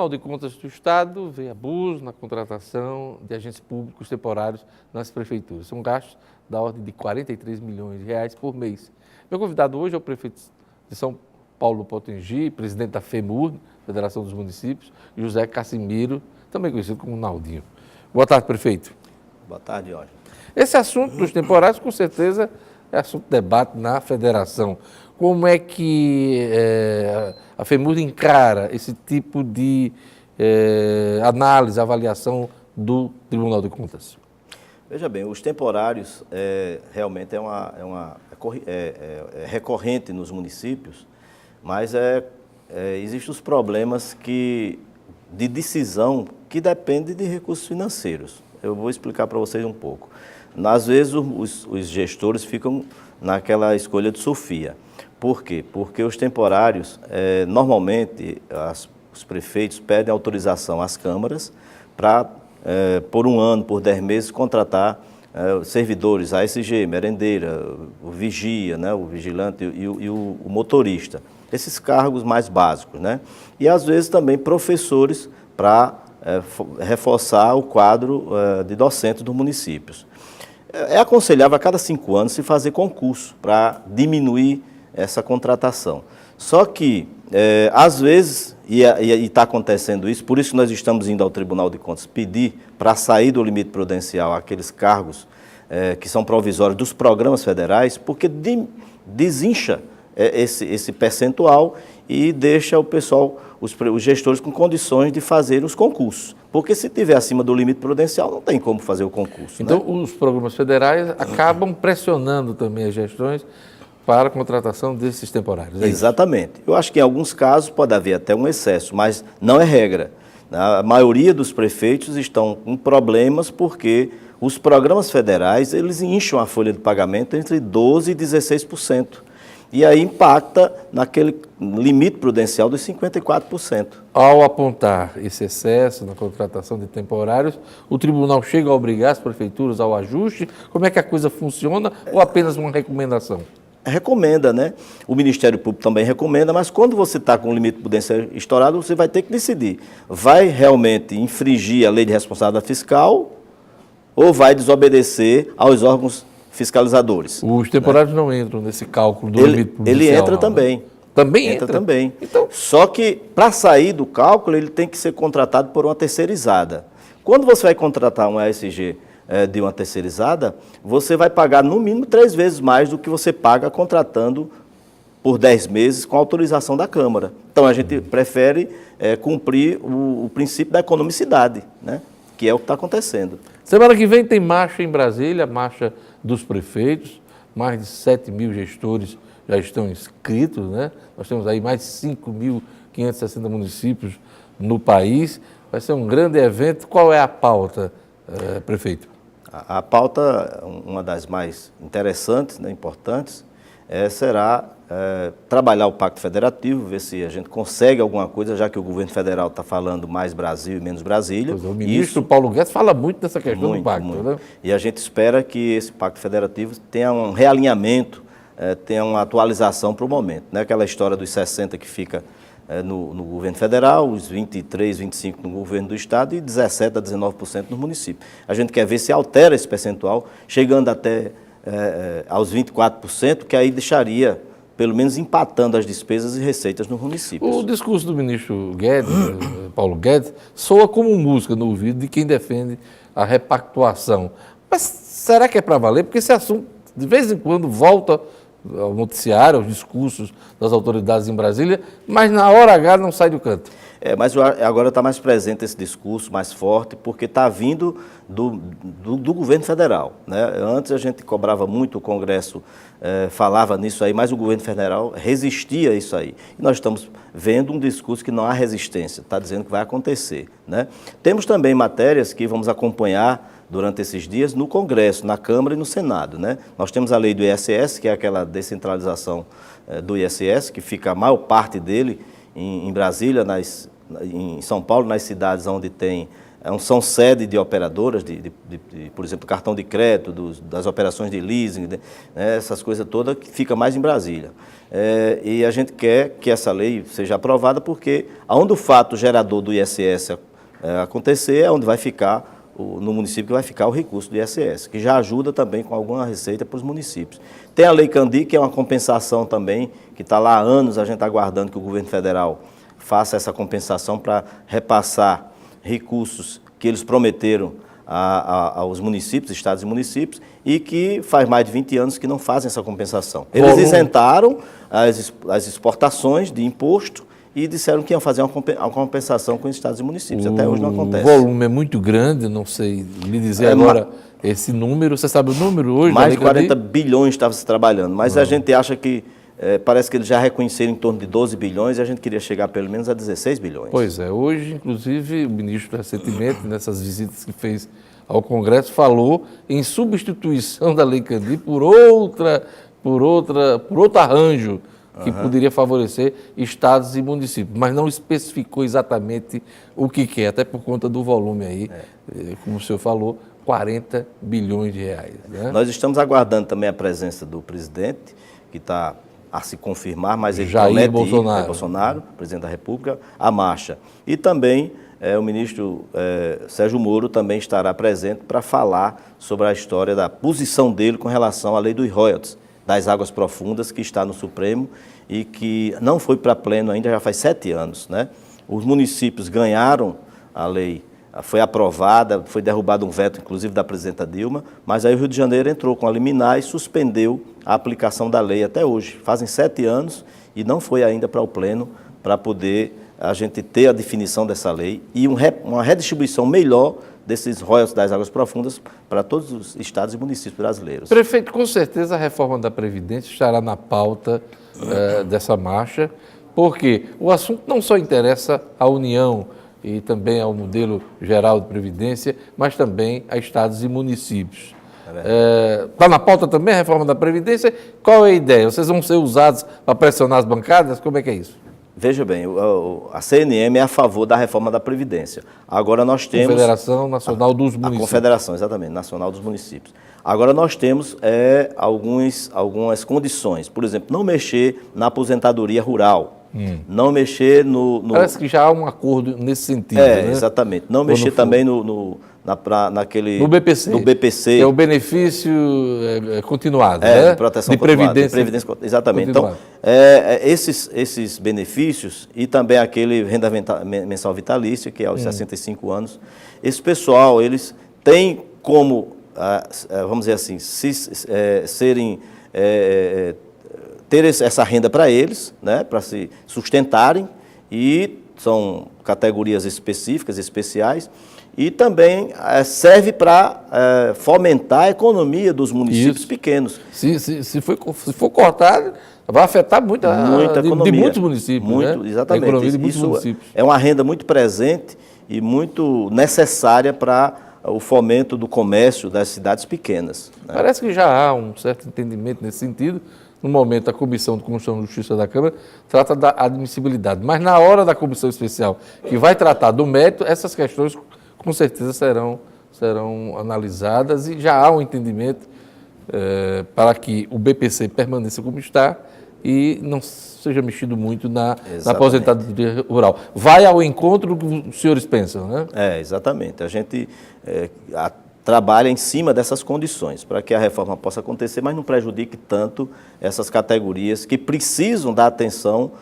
Tribunal de Contas do Estado vê abuso na contratação de agentes públicos temporários nas prefeituras. São gastos da ordem de 43 milhões de reais por mês. Meu convidado hoje é o prefeito de São Paulo Potengi, presidente da FEMUR, Federação dos Municípios, José Cassimiro, também conhecido como Naldinho. Boa tarde, prefeito. Boa tarde, Jorge. Esse assunto dos temporários, com certeza, é assunto de debate na federação. Como é que a FEMUR encara esse tipo de análise, avaliação do Tribunal de Contas? Veja bem, os temporários realmente é recorrente nos municípios, mas existem os problemas de decisão que dependem de recursos financeiros. Eu vou explicar para vocês um pouco. Às vezes os gestores ficam naquela escolha de Sofia. Por quê? Porque os temporários, normalmente, os prefeitos pedem autorização às câmaras para, por um ano, por 10 meses, contratar servidores, ASG, merendeira, o vigia, né, o vigilante e o motorista. Esses cargos mais básicos, né? E, às vezes, também professores para reforçar o quadro de docentes dos municípios. É aconselhável a cada 5 anos se fazer concurso para diminuir essa contratação. Só que, às vezes, e está acontecendo isso, por isso que nós estamos indo ao Tribunal de Contas pedir para sair do limite prudencial aqueles cargos que são provisórios dos programas federais, porque desincha esse percentual e deixa o pessoal, os gestores com condições de fazer os concursos. Porque se estiver acima do limite prudencial, não tem como fazer o concurso. Então, né? Os programas federais acabam pressionando também as gestões para a contratação desses temporários. Exatamente. Eu acho que em alguns casos pode haver até um excesso, mas não é regra. A maioria dos prefeitos estão com problemas porque os programas federais, eles incham a folha de pagamento entre 12% e 16%. E aí impacta naquele limite prudencial dos 54%. Ao apontar esse excesso na contratação de temporários, o tribunal chega a obrigar as prefeituras ao ajuste? Como é que a coisa funciona ou apenas uma recomendação? Recomenda, né? O Ministério Público também recomenda, mas quando você está com o limite prudencial estourado, você vai ter que decidir. Vai realmente infringir a lei de responsabilidade fiscal ou vai desobedecer aos órgãos fiscalizadores? Os temporários não entram nesse cálculo do limite prudencial. Ele entra também. Também entra? Também. Então... Só que, para sair do cálculo, ele tem que ser contratado por uma terceirizada. Quando você vai contratar um ASG de uma terceirizada, você vai pagar no mínimo 3 vezes mais do que você paga contratando por 10 meses com autorização da Câmara. Então, a gente prefere cumprir o princípio da economicidade, né? Que é o que está acontecendo. Semana que vem tem marcha em Brasília, marcha dos prefeitos, mais de 7 mil gestores já estão inscritos, né? Nós temos aí mais de 5.560 municípios no país. Vai ser um grande evento. Qual é a pauta, prefeito? A pauta, uma das mais interessantes, né, importantes, será trabalhar o Pacto Federativo, ver se a gente consegue alguma coisa, já que o governo federal está falando mais Brasil e menos Brasília. Pois é, o ministro Paulo Guedes fala muito dessa questão do pacto. Né? E a gente espera que esse Pacto Federativo tenha um realinhamento, tenha uma atualização para o momento. Não é aquela história dos 60% que fica no governo federal, os 23%, 25% no governo do estado e 17% a 19% no município. A gente quer ver se altera esse percentual, chegando até aos 24%, que aí deixaria, pelo menos, empatando as despesas e receitas nos municípios. O discurso do ministro Guedes, Paulo Guedes, soa como música no ouvido de quem defende a repactuação. Mas será que é para valer? Porque esse assunto, de vez em quando, volta ao noticiário, aos discursos das autoridades em Brasília, mas na hora H não sai do canto. Mas agora está mais presente esse discurso, mais forte, porque está vindo do governo federal, né? Antes a gente cobrava muito, o Congresso falava nisso aí, mas o governo federal resistia a isso aí. E nós estamos vendo um discurso que não há resistência, está dizendo que vai acontecer, né? Temos também matérias que vamos acompanhar durante esses dias no Congresso, na Câmara e no Senado, né? Nós temos a lei do ISS, que é aquela descentralização do ISS, que fica a maior parte dele em Brasília, em São Paulo, nas cidades onde tem são sede de operadoras, por exemplo, cartão de crédito, das operações de leasing, né, essas coisas todas, que fica mais em Brasília. E a gente quer que essa lei seja aprovada porque onde o fato gerador do ISS acontecer é onde vai ficar, no município que vai ficar o recurso do ISS, que já ajuda também com alguma receita para os municípios. Tem a Lei Candir, que é uma compensação também, que está lá há anos, a gente está aguardando que o governo federal faça essa compensação para repassar recursos que eles prometeram aos municípios, estados e municípios, e que faz mais de 20 anos que não fazem essa compensação. Eles isentaram as exportações de imposto e disseram que iam fazer uma compensação com os estados e municípios. Até hoje não acontece. O volume é muito grande, não sei lhe dizer agora esse número. Você sabe o número hoje? Mais de 40 bilhões estava se trabalhando, mas a gente acha que parece que eles já reconheceram em torno de 12 bilhões e a gente queria chegar pelo menos a 16 bilhões. Pois é, hoje, inclusive, o ministro recentemente, nessas visitas que fez ao Congresso, falou em substituição da Lei Candir por outro arranjo que poderia favorecer estados e municípios, mas não especificou exatamente o que é, até por conta do volume aí, como o senhor falou, 40 bilhões de reais. Né? Nós estamos aguardando também a presença do presidente, que está a se confirmar, mas ele Jair promete Bolsonaro, presidente da República, a marcha. E também o ministro Sérgio Moro também estará presente para falar sobre a história da posição dele com relação à lei dos royalties, das águas profundas, que está no Supremo e que não foi para pleno ainda, já faz 7 anos. Né? Os municípios ganharam a lei, foi aprovada, foi derrubado um veto, inclusive, da presidenta Dilma, mas aí o Rio de Janeiro entrou com a liminar e suspendeu a aplicação da lei até hoje. Fazem 7 anos e não foi ainda para o pleno para poder a gente ter a definição dessa lei e uma redistribuição melhor desses royalties das águas profundas para todos os estados e municípios brasileiros. Prefeito, com certeza a reforma da Previdência estará na pauta dessa marcha, porque o assunto não só interessa à União e também ao modelo geral de Previdência, mas também a estados e municípios. Está na pauta também a reforma da Previdência? Qual é a ideia? Vocês vão ser usados para pressionar as bancadas? Como é que é isso? Veja bem, a CNM é a favor da reforma da Previdência. Agora nós temos... Confederação Nacional dos Municípios. A Confederação, exatamente, Nacional dos Municípios. Agora nós temos algumas condições. Por exemplo, não mexer na aposentadoria rural. Não mexer no... Parece que já há um acordo nesse sentido, né? Exatamente. Não mexer também naquele... No BPC. No BPC. Que é o benefício continuado, né? De proteção de previdência. Exatamente. Continuado. Então, esses benefícios e também aquele renda mensal vitalícia, que é aos 65 anos, esse pessoal, eles têm como, vamos dizer assim, ter essa renda para eles, né, para se sustentarem, e são categorias específicas, especiais, e também serve para fomentar a economia dos municípios pequenos. Se for cortado, vai afetar muita economia de muitos municípios. Exatamente. A economia de muitos municípios. É uma renda muito presente e muito necessária para o fomento do comércio das cidades pequenas. Né? Parece que já há um certo entendimento nesse sentido. No momento, a Comissão de Constituição e Justiça da Câmara trata da admissibilidade, mas na hora da Comissão Especial, que vai tratar do mérito, essas questões com certeza serão analisadas e já há um entendimento para que o BPC permaneça como está e não seja mexido muito na aposentadoria rural. Vai ao encontro do que os senhores pensam, né? Exatamente. A gente trabalha em cima dessas condições para que a reforma possa acontecer, mas não prejudique tanto essas categorias que precisam da atenção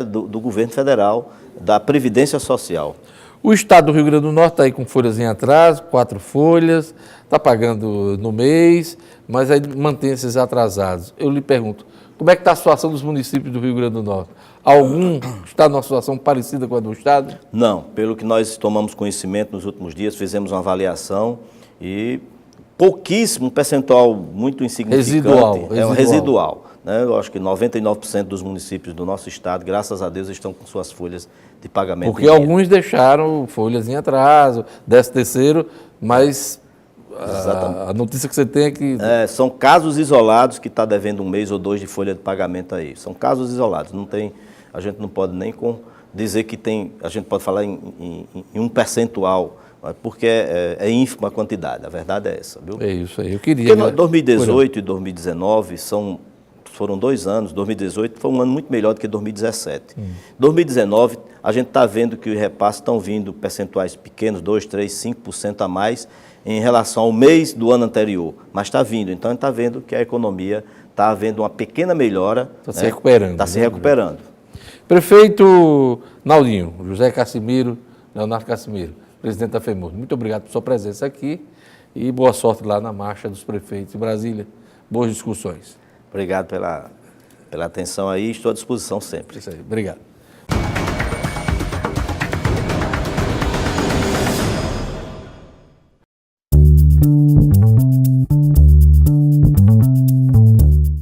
do governo federal, da Previdência Social. O Estado do Rio Grande do Norte está aí com folhas em atraso, 4 folhas, está pagando no mês, mas aí mantém esses atrasados. Eu lhe pergunto, como é que está a situação dos municípios do Rio Grande do Norte? Algum está numa situação parecida com a do Estado? Não, pelo que nós tomamos conhecimento nos últimos dias, fizemos uma avaliação e pouquíssimo, um percentual muito insignificante. Residual. Né? Eu acho que 99% dos municípios do nosso estado, graças a Deus, estão com suas folhas de pagamento. Porque alguns deixaram folhas em atraso, 13º, mas a notícia que você tem é que... são casos isolados que está devendo 1 mês ou 2 de folha de pagamento aí. São casos isolados. A gente não pode nem dizer que tem... A gente pode falar em um percentual porque é ínfima a quantidade, a verdade é essa, viu? É isso aí, eu queria... Porque 2018 e 2019 foram 2 anos, 2018 foi um ano muito melhor do que 2017. 2019, a gente está vendo que os repasses estão vindo percentuais pequenos, 2, 3, 5% a mais em relação ao mês do ano anterior, mas está vindo, então a gente está vendo que a economia está havendo uma pequena melhora. Está se recuperando. Está se recuperando. Prefeito Naldinho, José Cassimiro, Leonardo Cassimiro, presidente da FEMURB, muito obrigado por sua presença aqui e boa sorte lá na Marcha dos Prefeitos de Brasília. Boas discussões. Obrigado pela atenção aí, estou à disposição sempre. Isso aí, obrigado.